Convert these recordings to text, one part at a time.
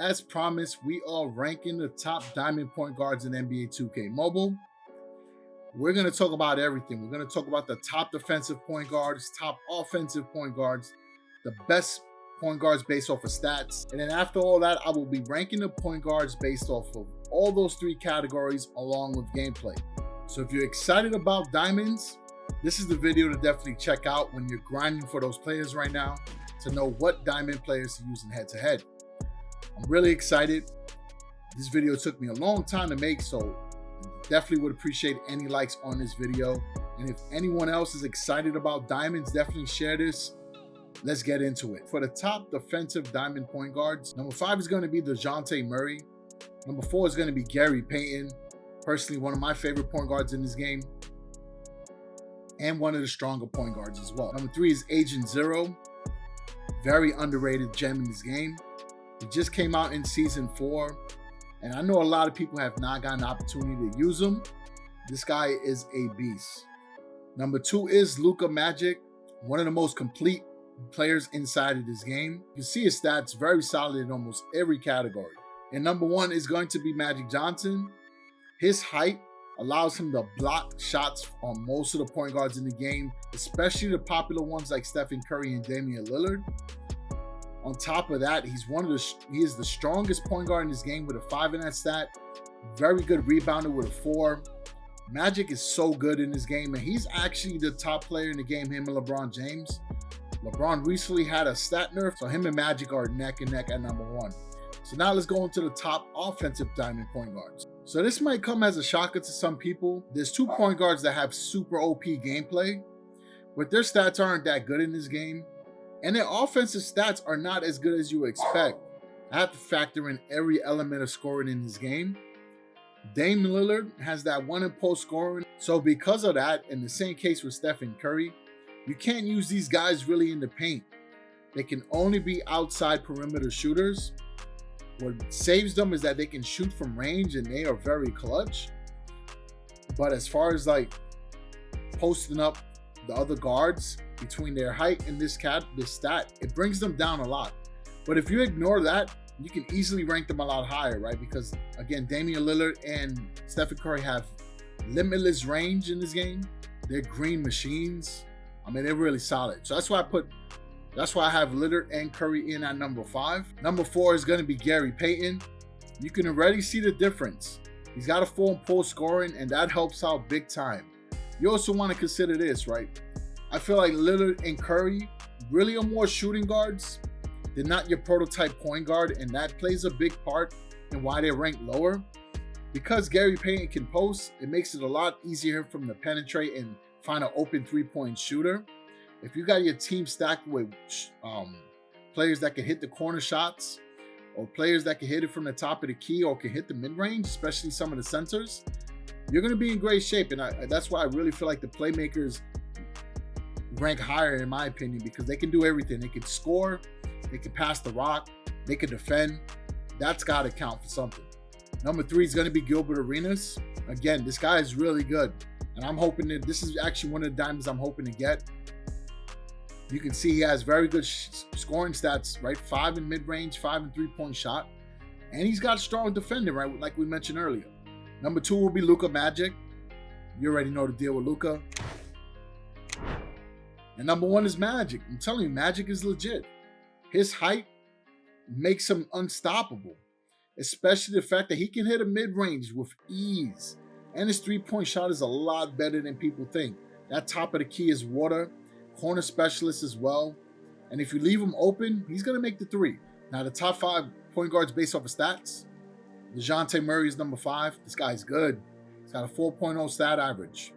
as promised, we are ranking the top diamond point guards in NBA 2K Mobile. We're going to talk about everything. We're going to talk about the top defensive point guards, top offensive point guards, the best point guards based off of stats. And then after all that, I will be ranking the point guards based off of all those three categories along with gameplay. So if you're excited about diamonds, this is the video to definitely check out when you're grinding for those players right now to know what diamond players to use in head-to-head. I'm really excited. This video took me a long time to make, so definitely would appreciate any likes on this video. And if anyone else is excited about diamonds, definitely share this. Let's get into it. For the top defensive diamond point guards, number 5 is going to be the Jonte Murray. Number 4 is going to be Gary Payton. Personally, one of my favorite point guards in this game, and one of the stronger point guards as well. Number 3 is Agent Zero. Very underrated gem in this game. He just came out in Season 4, and I know a lot of people have not gotten an opportunity to use him. This guy is a beast. Number 2 is Luka Magic, one of the most complete players inside of this game. You can see his stats, very solid in almost every category. And number 1 is going to be Magic Johnson. His height allows him to block shots on most of the point guards in the game, especially the popular ones like Stephen Curry and Damian Lillard. On top of that, he is the strongest point guard in this game with a 5 in that stat. Very good rebounder with a 4. Magic is so good in this game, and he's actually the top player in the game, him and LeBron James. LeBron recently had a stat nerf, so him and Magic are neck and neck at number 1. So now let's go into the top offensive diamond point guards. So this might come as a shocker to some people. There's 2 point guards that have super OP gameplay, but their stats aren't that good in this game. And their offensive stats are not as good as you expect. I have to factor in every element of scoring in this game. Dame Lillard has that 1 in post scoring. So because of that, and the same case with Stephen Curry, you can't use these guys really in the paint. They can only be outside perimeter shooters. What saves them is that they can shoot from range, and they are very clutch. But as far as like posting up the other guards between their height and this stat, it brings them down a lot. But if you ignore that, you can easily rank them a lot higher, right? Because again, Damian Lillard and Stephen Curry have limitless range in this game. They're green machines. I mean, they're really solid. So that's why I have Lillard and Curry in at number 5. Number 4 is going to be Gary Payton. You can already see the difference. He's got a 4 in post scoring, and that helps out big time. You also want to consider this, right? I feel like Lillard and Curry really are more shooting guards. They're not your prototype point guard, and that plays a big part in why they're ranked lower. Because Gary Payton can post, it makes it a lot easier for him to penetrate and find an open 3-point shooter. If you got your team stacked with players that can hit the corner shots, or players that can hit it from the top of the key or can hit the mid-range, especially some of the centers, you're going to be in great shape. And that's why I really feel like the playmakers rank higher in my opinion, because they can do everything. They can score, they can pass the rock, they can defend. That's got to count for something. Number 3 is going to be Gilbert Arenas. Again, this guy is really good, and I'm hoping that this is actually one of the diamonds I'm hoping to get. You can see he has very good scoring stats, right? 5 in mid-range, 5 in 3-point shot, and he's got a strong defender, right? Like we mentioned earlier. Number 2 will be Luka Magic. You already know the deal with Luka. And number 1 is Magic. I'm telling you, Magic is legit. His height makes him unstoppable, especially the fact that he can hit a mid-range with ease. And his 3-point shot is a lot better than people think. That top of the key is water. Corner specialist as well. And if you leave him open, he's going to make the 3. Now, the top 5 point guards based off of stats, Jonte Murray is number 5. This guy's good. He's got a 4.0 stat average.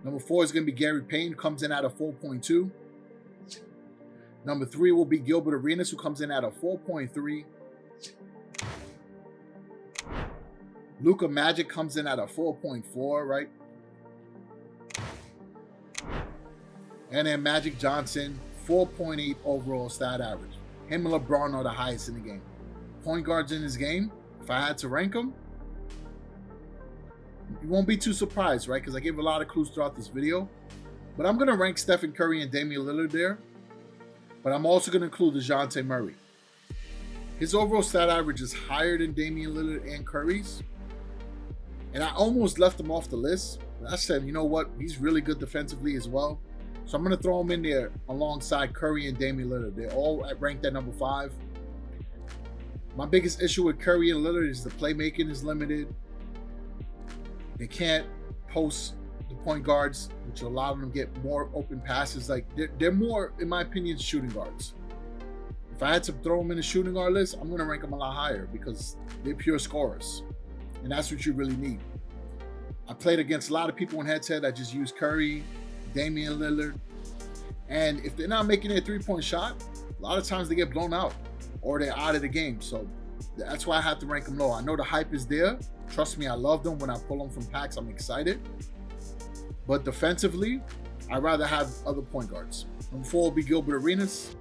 Number 4 is going to be Gary Payne, who comes in at a 4.2. Number 3 will be Gilbert Arenas, who comes in at a 4.3. Luka Magic comes in at a 4.4, right? And then Magic Johnson, 4.8 overall stat average. Him and LeBron are the highest in the game. Point guards in this game, if I had to rank them, you won't be too surprised, right? Because I gave a lot of clues throughout this video. But I'm going to rank Stephen Curry and Damian Lillard there. but I'm also going to include the Jonte Murray. His overall stat average is higher than Damian Lillard and Curry's, and I almost left him off the list. But I said, you know what? He's really good defensively as well. So I'm going to throw him in there alongside Curry and Damian Lillard. They're all ranked at number 5. My biggest issue with Curry and Lillard is the playmaking is limited. They can't post the point guards, which will allow them to get more open passes. Like they're more, in my opinion, shooting guards. If I had to throw them in the shooting guard list, I'm going to rank them a lot higher because they're pure scorers. And that's what you really need. I played against a lot of people in head-to-head that just use Curry, Damian Lillard. And if they're not making their three-point shot, a lot of times they get blown out or they're out of the game. So that's why I have to rank them low. I know the hype is there. Trust me, I love them. When I pull them from packs, I'm excited. But defensively, I'd rather have other point guards. Number 4 will be Gilbert Arenas.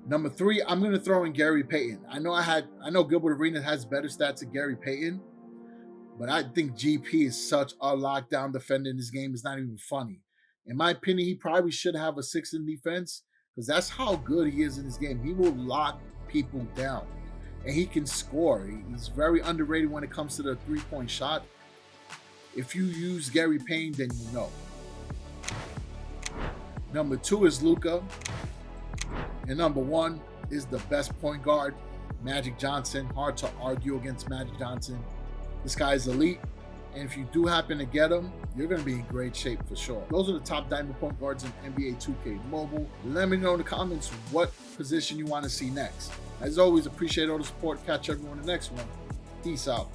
Number 3, I'm going to throw in Gary Payton. I know Gilbert Arenas has better stats than Gary Payton, but I think GP is such a lockdown defender in this game. It's not even funny. In my opinion, he probably should have a 6 in defense because that's how good he is in this game. He will lock people down, and he can score. He's very underrated when it comes to the three-point shot. If you use Gary Payne, then you know. Number 2 is Luka. And number 1 is the best point guard, Magic Johnson. Hard to argue against Magic Johnson. This guy is elite. And if you do happen to get him, you're going to be in great shape for sure. Those are the top diamond point guards in NBA 2K Mobile. Let me know in the comments what position you want to see next. As always, appreciate all the support. Catch everyone in the next one. Peace out.